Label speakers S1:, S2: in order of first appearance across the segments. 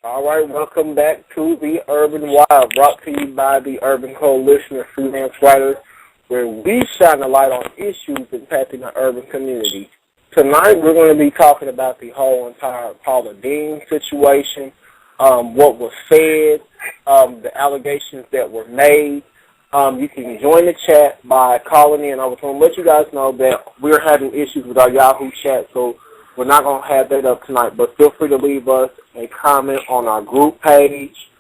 S1: All right, welcome back to the Urban Wild, brought to you by the Urban Coalition of Freelance Writers, where we shine a light on issues impacting the urban community. Tonight, we're going to be talking about the whole entire Paula Deen situation, what was said, the allegations that were made. You can join the chat by calling in. I was going to let you guys know that we're having issues with our Yahoo chat, so we're not going to have that up tonight, but feel free to leave us a comment on our group page.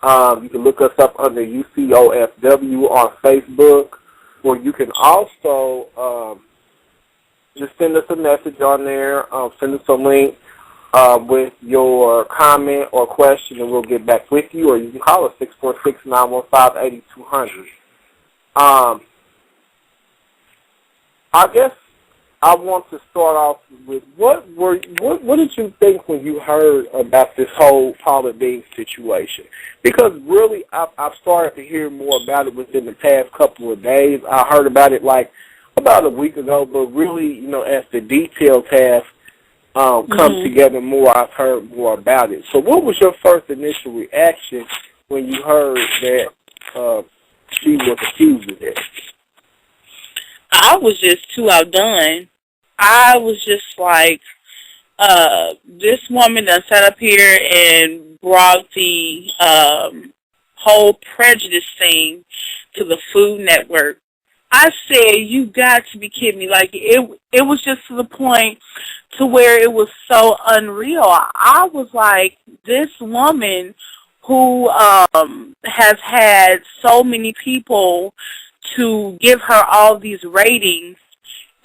S1: You can look us up under UCOFW on Facebook, or you can also just send us a message on there, send us a link with your comment or question, and we'll get back with you, or you can call us 646-915-8200. I guess I want to start off with what did you think when you heard about this whole Paula Deen situation? Because really, I've started to hear more about it within the past couple of days. I heard about it like about a week ago, but really, as the details have come together more, I've heard more about it. So what was your first initial reaction when you heard that she was accused of this?
S2: I was just too outdone. I was just like, this woman done sat up here and brought the whole prejudice thing to the Food Network. I said, you got to be kidding me. Like, it was just to the point to where it was so unreal. I was like, this woman who has had so many people to give her all these ratings,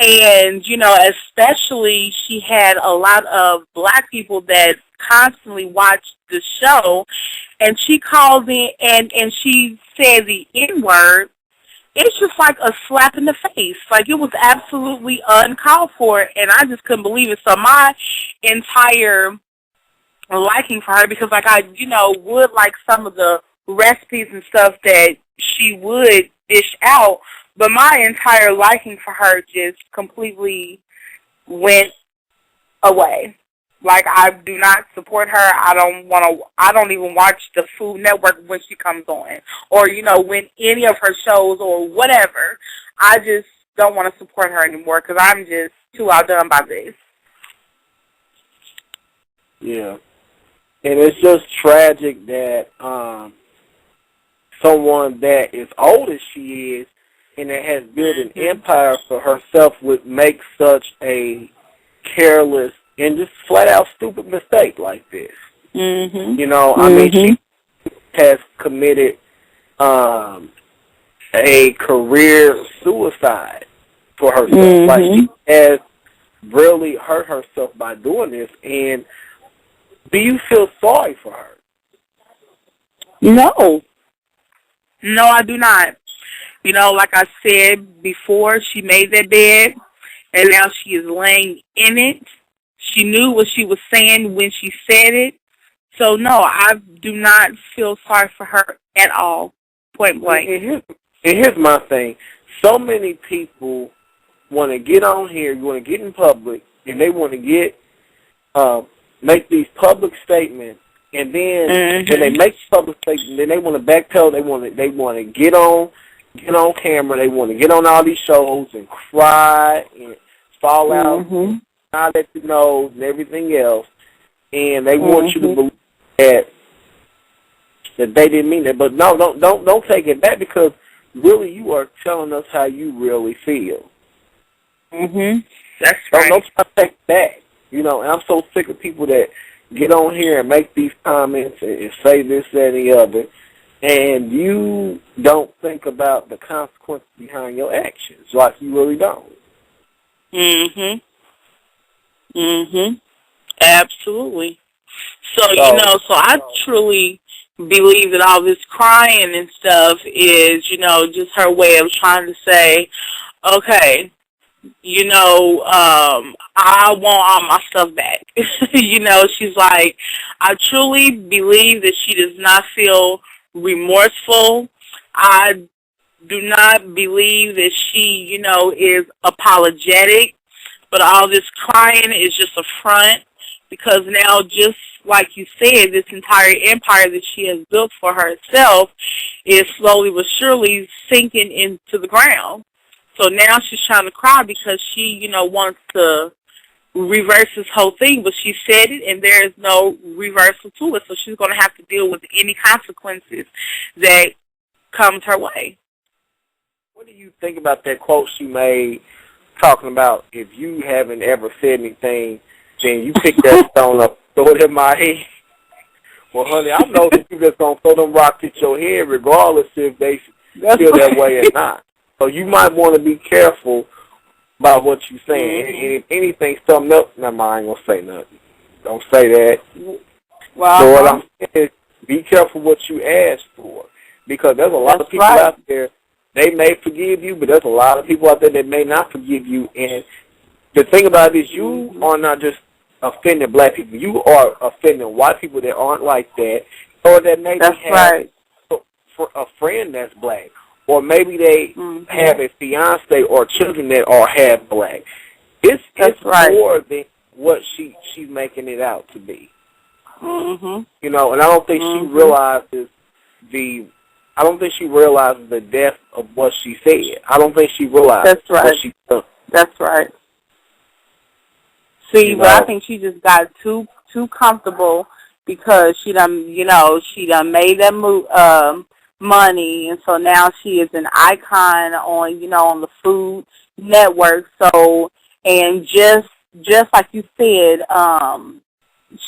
S2: and, especially she had a lot of black people that constantly watched the show, and she called in and she said the N-word. It's just like a slap in the face. Like, it was absolutely uncalled for, and I just couldn't believe it. So my entire liking for her, because, like, I, would like some of the recipes and stuff that she would dish out, but my entire liking for her just completely went away. Like, I do not support her. I don't even watch the Food Network when she comes on, or, when any of her shows or whatever. I just don't want to support her anymore because I'm just too outdone by this.
S1: Yeah. And it's just tragic that someone that is old as she is and that has built an empire for herself would make such a careless and just flat-out stupid mistake like this.
S2: Mm-hmm.
S1: I mean, she has committed a career suicide for herself.
S2: Mm-hmm.
S1: Like, she has really hurt herself by doing this. And do you feel sorry for her?
S2: No. No, I do not. Like I said before, she made that bed, and now she is laying in it. She knew what she was saying when she said it. So, no, I do not feel sorry for her at all, point blank.
S1: And here's my thing. So many people want to get on here, want to get in public, and they want to make these public statements, and then when they make public statements, then they want to backpedal. They want to get on camera. They want to get on all these shows and cry and fall out, and not let you know, and everything else. And they want you to believe that they didn't mean that. But no, don't take it back, because really you are telling us how you really feel.
S2: That's right.
S1: Don't try to take it back. And I'm so sick of people that get on here and make these comments and say this, that, and the other, and you don't think about the consequences behind your actions, like you really don't.
S2: Absolutely. So I truly believe that all this crying and stuff is, just her way of trying to say, okay, I want all my stuff back. She's like, I truly believe that she does not feel remorseful. I do not believe that she, is apologetic, but all this crying is just a front because now, just like you said, this entire empire that she has built for herself is slowly but surely sinking into the ground. So now she's trying to cry because she, wants to reverse this whole thing, but she said it, and there is no reversal to it. So she's going to have to deal with any consequences that comes her way.
S1: What do you think about that quote she made talking about if you haven't ever said anything, then you pick that stone up, throw it in my head? Well, honey, I know that you just going to throw them rocks at your head regardless if they feel that way or not. So you might want to be careful about what you're saying. And if anything, something else, never mind, I ain't going to say nothing. Don't say that.
S2: Well,
S1: so what I'm saying is be careful what you ask for, because there's a lot of people out there, they may forgive you, but there's a lot of people out there that may not forgive you. And the thing about it is you are not just offending black people. You are offending white people that aren't like that, or that maybe have a friend that's black, or maybe they have a fiance or children that are half black. It's more than what she's making it out to be. And I don't think she realizes the depth of what she said. I don't think she realized what she done.
S2: That's right. See, but I think she just got too comfortable because she done made that money, and so now she is an icon on the Food Network. So, and just like you said,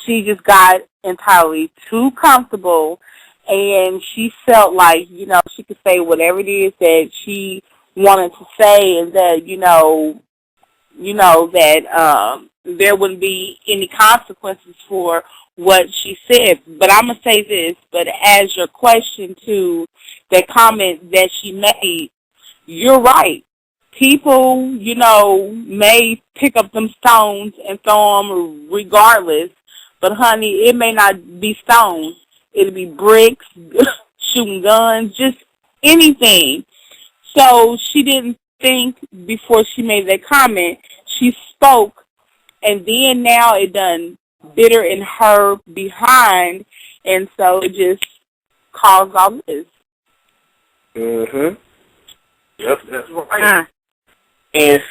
S2: she just got entirely too comfortable, and she felt like she could say whatever it is that she wanted to say, and that that there wouldn't be any consequences for what she said. But I'm going to say this, but as your question to that comment that she made, you're right. People, may pick up them stones and throw them regardless, but honey, it may not be stones. It'll be bricks, shooting guns, just anything. So she didn't think before she made that comment. She spoke, and then now it done bitter in her behind, and so it just caused all this.
S1: Yep, that's right. And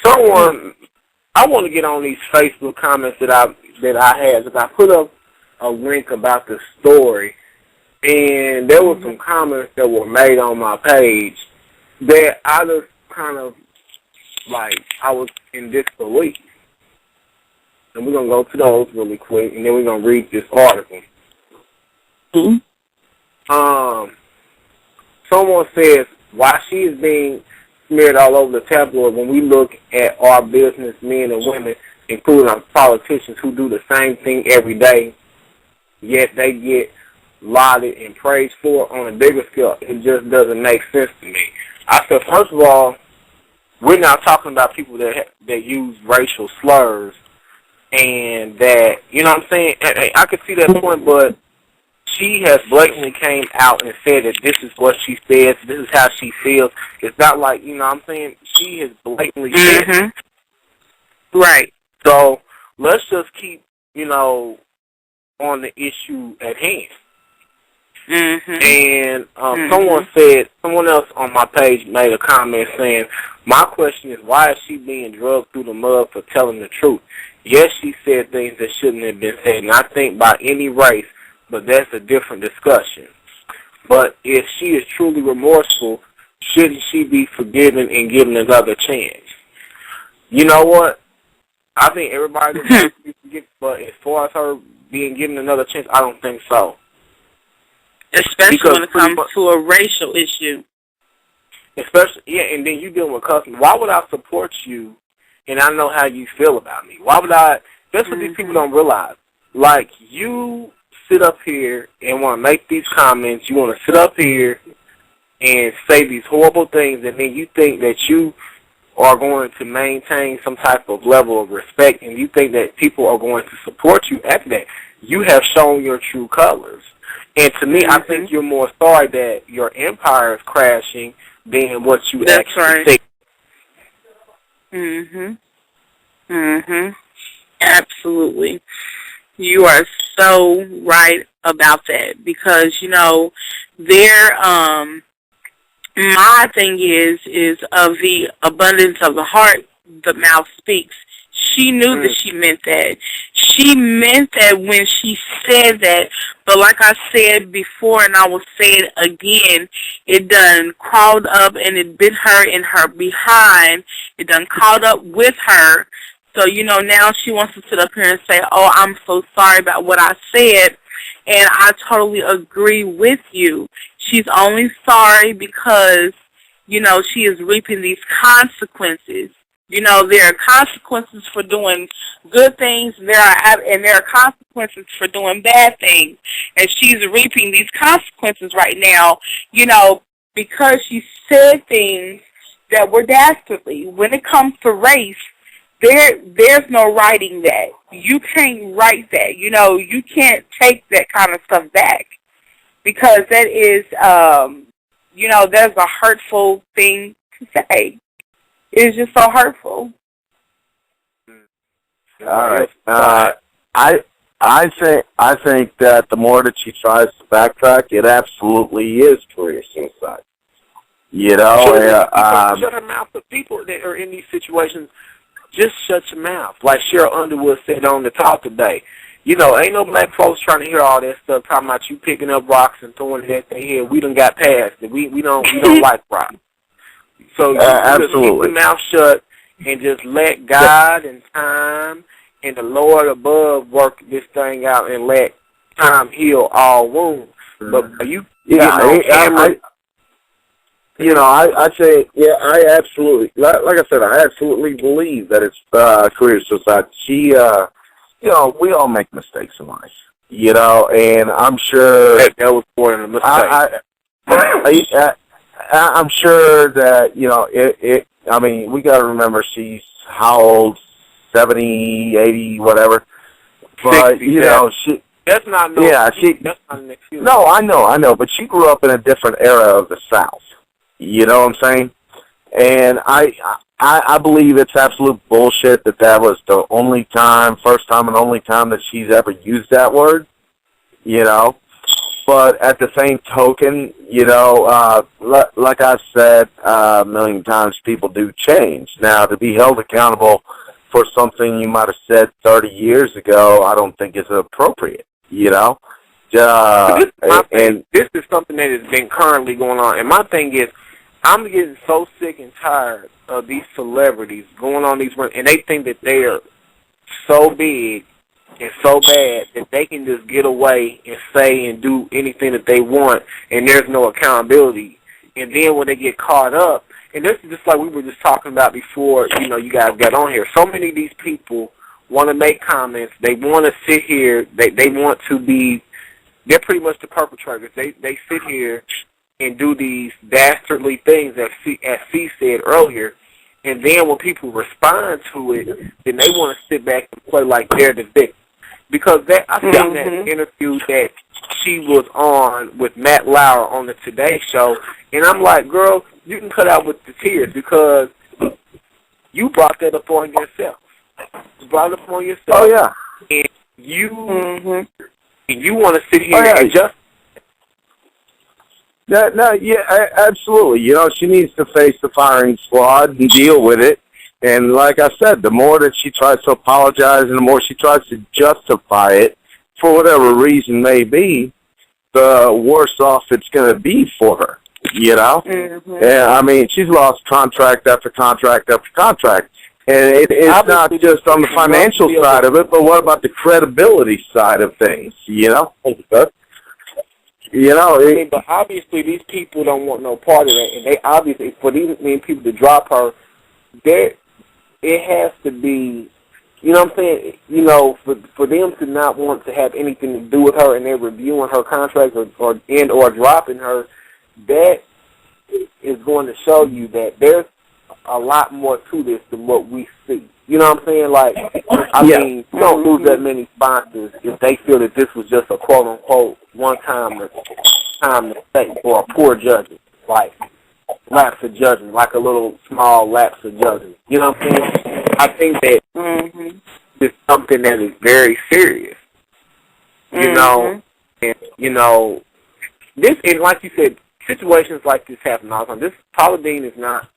S1: I want to get on these Facebook comments that I had, because I put up a link about the story, and there were some comments that were made on my page that I just kind of, I was in disbelief. And we're going to go to those really quick, and then we're going to read this article. Someone says, why she is being smeared all over the tabloid when we look at our businessmen and women, including our politicians who do the same thing every day, yet they get lauded and praised for on a bigger scale. It just doesn't make sense to me. I said, first of all, we're not talking about people that use racial slurs, and that, you know what I'm saying? I could see that point, but she has blatantly came out and said that this is what she says, this is how she feels. It's not like, you know what I'm saying? She has blatantly said it.
S2: Right.
S1: So let's just keep, on the issue at hand. And someone else on my page made a comment saying, my question is, why is she being drugged through the mud for telling the truth? Yes, she said things that shouldn't have been said, and I think by any race, but that's a different discussion. But if she is truly remorseful, shouldn't she be forgiven and given another chance? You know what? I think everybody deserves to be forgiven, but as far as her being given another chance, I don't think so.
S2: Especially when it comes to a racial issue.
S1: Especially, and then you dealing with customers. Why would I support you, and I know how you feel about me? Why would I? That's what these people don't realize. Like, you sit up here and want to make these comments. You want to sit up here and say these horrible things, and then you think that you are going to maintain some type of level of respect, and you think that people are going to support you after that. You have shown your true colors. And to me, I think you're more sorry that your empire is crashing than what you actually think.
S2: Absolutely. You are so right about that because, you know, there, my thing is of the abundance of the heart, the mouth speaks. She knew that she meant that. She meant that when she said that. But like I said before, and I will say it again, it done crawled up and it bit her in her behind. It done caught up with her. So, you know, now she wants to sit up here and say, oh, I'm so sorry about what I said. And I totally agree with you. She's only sorry because, you know, she is reaping these consequences. You know, there are consequences for doing good things, and there are consequences for doing bad things. And she's reaping these consequences right now, you know, because she said things that were dastardly. When it comes to race, there's no writing that. You can't write that. You know, you can't take that kind of stuff back because that is, you know, that's a hurtful thing to say. It's just so hurtful.
S3: All right. I think that the more that she tries to backtrack, it absolutely is career suicide. You know,
S1: shut her mouth. The people that are in these situations, just shut your mouth. Like Cheryl Underwood said on the talk today. You know, ain't no black folks trying to hear all that stuff talking about you picking up rocks and throwing it at their head. We done got past it. We don't like rocks. So you just keep your mouth shut and just let God and time and the Lord above work this thing out and let time heal all wounds. But you, I say, I absolutely, like I said, I absolutely believe that it's career suicide. She, you know, we all make mistakes in life, you know, and I'm sure that was more than a mistake.
S3: I'm sure that, you know, I mean, we got to remember she's how old, 70, 80, whatever. But, 60, you know,
S1: that's not no
S3: excuse. That's not an excuse. No, I know, but she grew up in a different era of the South. You know what I'm saying? And I believe it's absolute bullshit that was the first time and only time that she's ever used that word, you know. But at the same token, you know, like I've said a million times, people do change. Now, to be held accountable for something you might have said 30 years ago, I don't think is appropriate, you know.
S1: This is something that has been currently going on. And my thing is, I'm getting so sick and tired of these celebrities going on these runs, and they think that they are so big and so bad that they can just get away and say and do anything that they want, and there's no accountability. And then when they get caught up, and this is just like we were just talking about before, you know, you guys got on here. So many of these people want to make comments. They want to sit here. They want to be. They're pretty much the perpetrators. They sit here and do these dastardly things, as C said earlier. And then when people respond to it, then they want to sit back and play like they're the victim. Because I seen that interview that she was on with Matt Lauer on the Today Show, and I'm like, girl, you can cut out with the tears because you brought that up on yourself. You brought it up on yourself.
S3: Oh, yeah.
S1: And you want to sit here and just...
S3: Absolutely. You know, she needs to face the firing squad and deal with it. And like I said, the more that she tries to apologize and the more she tries to justify it, for whatever reason may be, the worse off it's going to be for her, you know? And, I mean, she's lost contract after contract after contract. And it's not just on the financial side of it, but what about the credibility side of things, you know? You know,
S1: but obviously these people don't want no part of that, and they obviously, for these people to drop her, it has to be, you know what I'm saying, you know, for them to not want to have anything to do with her and they're reviewing her contract or dropping her, that is going to show you that there's a lot more to this than what we see. You know what I'm saying? Like, I mean, you don't lose that many sponsors if they feel that this was just a quote-unquote one-time mistake or a poor judgment, like lapse of judgment, like a little small lapse of judgment. You know what I'm saying? I think that it's something that is very serious. You know, and, you know, this, and like you said, situations like this happen all the time. This, Paula Deen is not,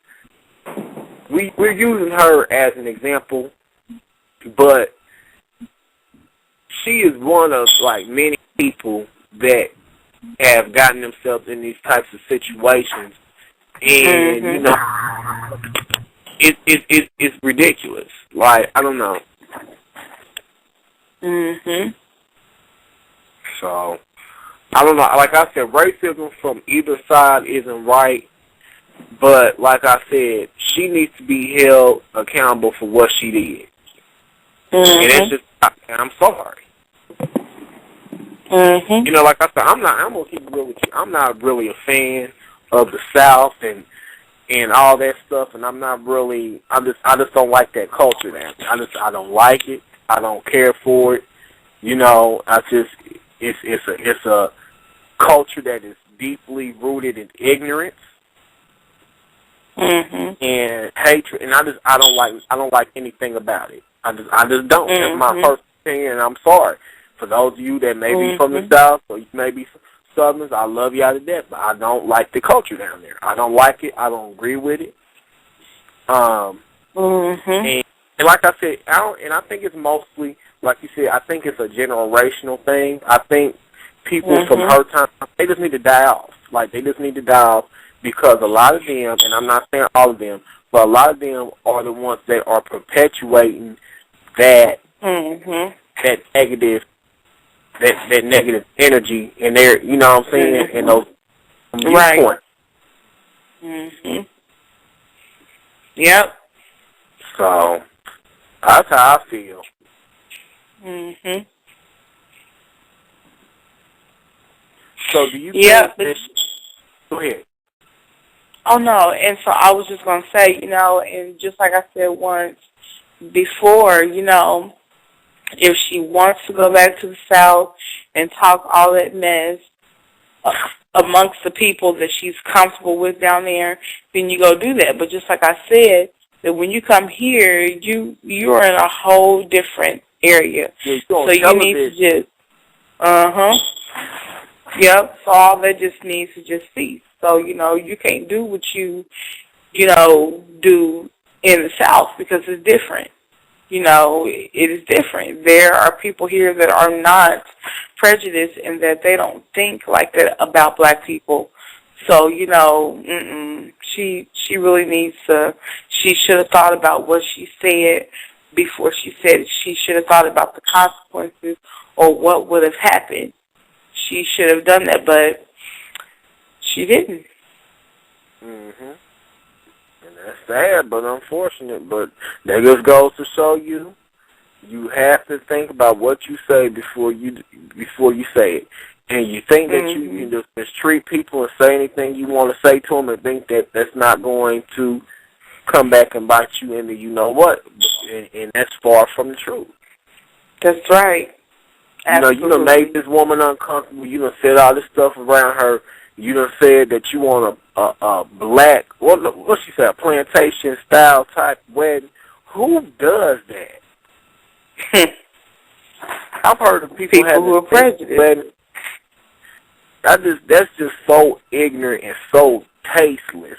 S1: we're using her as an example, but she is one of, like, many people that have gotten themselves in these types of situations, and, you know, it's ridiculous. Like, I don't know. So, I don't know. Like I said, racism from either side isn't right, but like I said, she needs to be held accountable for what she did. And it's just, I'm sorry. You know, like I said, I'm gonna keep it real with you. I'm not really a fan of the South and all that stuff, and I'm not really. I just don't like that culture there. I don't like it. I don't care for it. You know, it's a culture that is deeply rooted in ignorance and hatred, and I don't like anything about it. I just don't. That's my personal opinion, and I'm sorry for those of you that may be from the South or you may be Southerners. I love y'all to death, but I don't like the culture down there. I don't like it. I don't agree with it. And like I said, I think it's mostly, like you said, I think it's a generational thing. I think people from her time, they just need to die off. Like, they just need to die off because a lot of them, and I'm not saying all of them, but a lot of them are the ones that are perpetuating that that negative energy in there, you know what I'm saying, in those viewpoints.
S2: Yep.
S1: So, that's how I feel. So, do you think this... Go ahead.
S2: Oh, no, and so I was just going to say, you know, and just like I said once before, you know, if she wants to go back to the South and talk all that mess amongst the people that she's comfortable with down there, then you go do that. But just like I said, that when you come here, you're in a whole different area. So you need to just, yep, so all that just needs to just cease. So, you know, you can't do what you know, do in the South because it's different. You know, it is different. There are people here that are not prejudiced and that they don't think like that about black people. So, you know, she really needs to, she should have thought about what she said before she said it. She should have thought about the consequences or what would have happened. She should have done that, but she didn't.
S1: And that's sad, but unfortunate. But that just goes to show you, you have to think about what you say before you say it. And you think that you can just mistreat people and say anything you want to say to them and think that that's not going to come back and bite you in the you know what. And that's far from the truth.
S2: That's right. Absolutely.
S1: You know, you done made this woman uncomfortable. You done said all this stuff around her. You done said that you want a black, what she said, a plantation-style type wedding. Who does that? I've heard of people
S2: who are prejudiced.
S1: Wedding. That's just so ignorant and so tasteless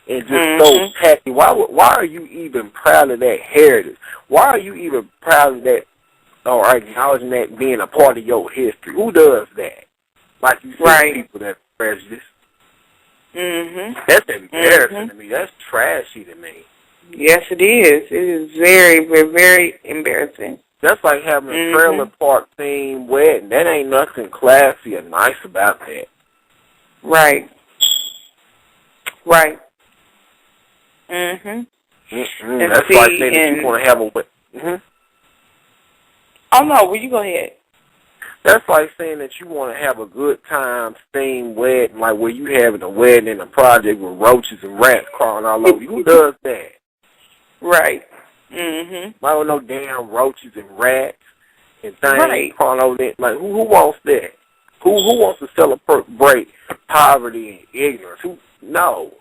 S1: and just so tacky. Why are you even proud of that heritage? Why are you even proud of that or acknowledging that being a part of your history? Who does that? Like you said, people that prejudice. That's embarrassing to me. That's trashy to me.
S2: Yes, it is. It is very, very, very embarrassing.
S1: That's like having a trailer park themed wedding. That ain't nothing classy or nice about that.
S2: Right.
S1: That's like saying that you want to have a wedding.
S2: Oh, no, well, you go ahead.
S1: That's like saying that you want to have a good time themed wedding, like where you having a wedding in a project with roaches and rats crawling all over you. Who does that?
S2: Right.
S1: I don't know damn roaches and rats and things crawling over there. Like, who wants that? Who wants to celebrate poverty and ignorance? No.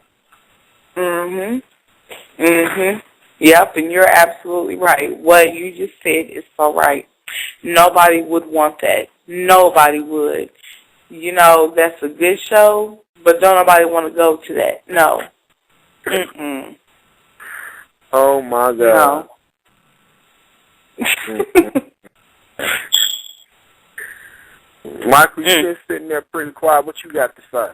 S2: Yep, and you're absolutely right. What you just said is so right. Nobody would want that. nobody would. You know, that's a good show, but don't nobody want to go to that. No. Mm-mm.
S1: Oh, my God.
S2: No.
S1: Michael, you just sitting there pretty quiet. What you got to say?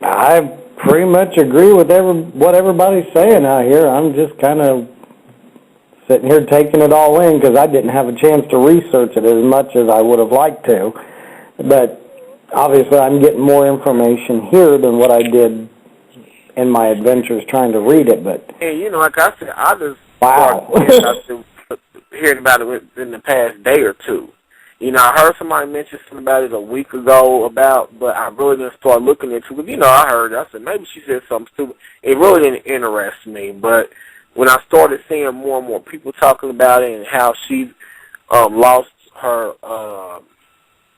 S4: I pretty much agree with what everybody's saying out here. I'm just kind of sitting here taking it all in because I didn't have a chance to research it as much as I would have liked to. But obviously I'm getting more information here than what I did in my adventures trying to read it. But
S1: and, you know, like I said, I just
S4: wow.
S1: started hearing about it in the past day or two. You know, I heard somebody mention something about it a week ago but I really didn't start looking into it. You know, I heard it. I said, maybe she said something stupid. It really didn't interest me. But when I started seeing more and more people talking about it and how she lost her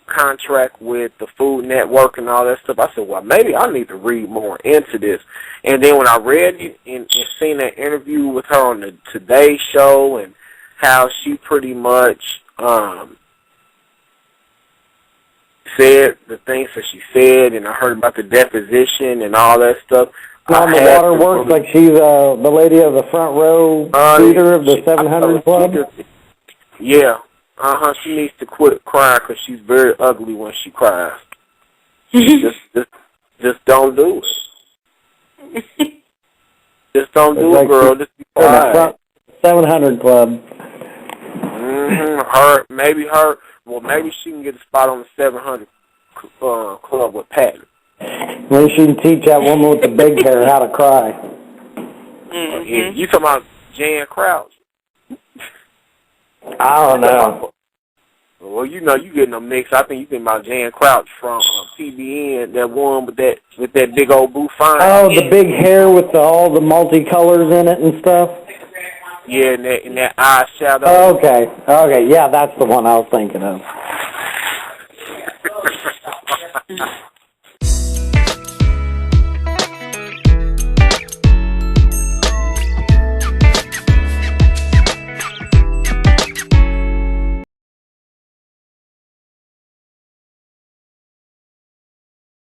S1: contract with the Food Network and all that stuff, I said, well, maybe I need to read more into this. And then when I read it and seen that interview with her on the Today Show and how she pretty much said the things that she said, and I heard about the deposition and all that stuff.
S4: On the waterworks, like she's the lady of the front row leader of the 700 Club?
S1: Yeah. She needs to quit crying because she's very ugly when she cries. just don't do it. Just don't do it, girl. Just be quiet.
S4: 700 Club.
S1: Maybe she can get a spot on the 700 Club with Patton.
S4: Maybe she can teach that woman with the big hair how to cry.
S2: Mm-hmm.
S1: You talking about Jan Crouch?
S4: I don't know.
S1: Well, you know, you getting them mixed. I think you think about Jan Crouch from TBN, that one with that big old bouffant.
S4: Oh, the big hair with all the multicolors in it and stuff?
S1: Yeah, and that eyeshadow.
S4: Okay, yeah, that's the one I was thinking of.